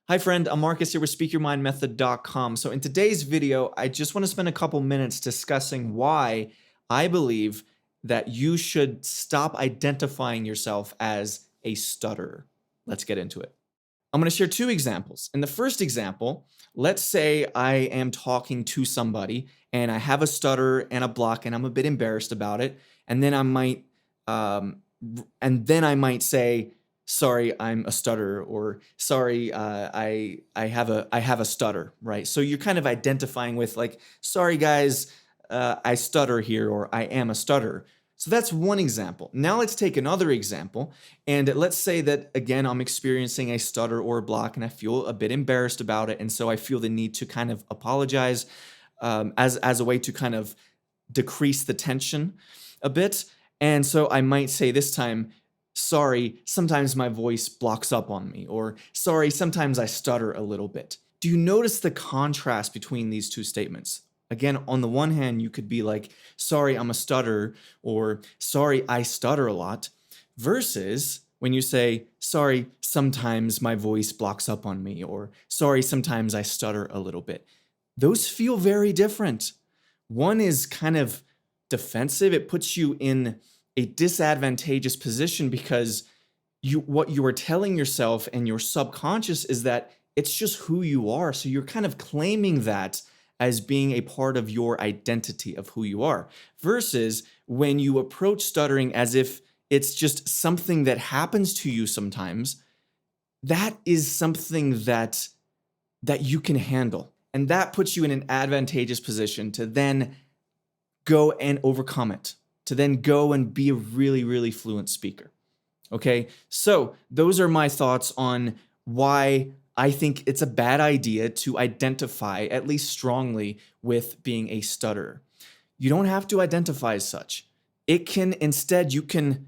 Hi friend, I'm Marcus here with SpeakYourMindMethod.com. So in today's video, I just want to spend a couple minutes discussing why I believe that you should stop identifying yourself as a stutterer. Let's get into it. I'm going to share two examples. In the first example, let's say I am talking to somebody and I have a stutter and a block and I'm a bit embarrassed about it. And then I might, say, sorry, I'm a stutterer, or sorry, I have a stutter, right? So you're kind of identifying with like, sorry guys, I stutter here, or I am a stutterer. So that's one example. Now let's take another example. And let's say that, again, I'm experiencing a stutter or a block and I feel a bit embarrassed about it. And so I feel the need to kind of apologize as a way to kind of decrease the tension a bit. And so I might say this time, sorry, sometimes my voice blocks up on me, or sorry, sometimes I stutter a little bit. Do you notice the contrast between these two statements? Again, on the one hand, you could be like, sorry, I'm a stutterer, or sorry, I stutter a lot, versus when you say, sorry, sometimes my voice blocks up on me, or sorry, sometimes I stutter a little bit. Those feel very different. One is kind of defensive. It puts you in a disadvantageous position because what you are telling yourself and your subconscious is that it's just who you are. So you're kind of claiming that as being a part of your identity of who you are, versus when you approach stuttering as if it's just something that happens to you sometimes, that is something that you can handle. And that puts you in an advantageous position to then go and overcome it, to then go and be a really, really fluent speaker. Okay, so those are my thoughts on why I think it's a bad idea to identify, at least strongly, with being a stutterer. You don't have to identify as such. It can instead, you can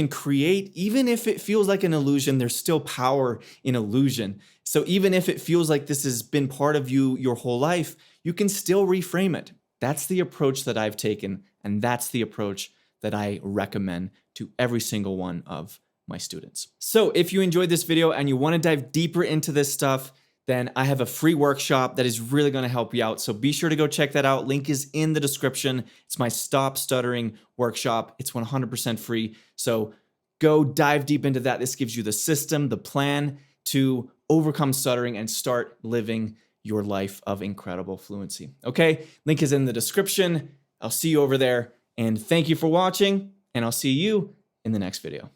create, even if it feels like an illusion, there's still power in illusion. So even if it feels like this has been part of you your whole life, you can still reframe it. That's the approach that I've taken, and that's the approach that I recommend to every single one of my students. So if you enjoyed this video and you want to dive deeper into this stuff, then I have a free workshop that is really going to help you out. So be sure to go check that out. Link is in the description. It's my Stop Stuttering workshop. It's 100% free. So go dive deep into that. This gives you the system, the plan to overcome stuttering and start living your life of incredible fluency. Okay, link is in the description. I'll see you over there. And thank you for watching, and I'll see you in the next video.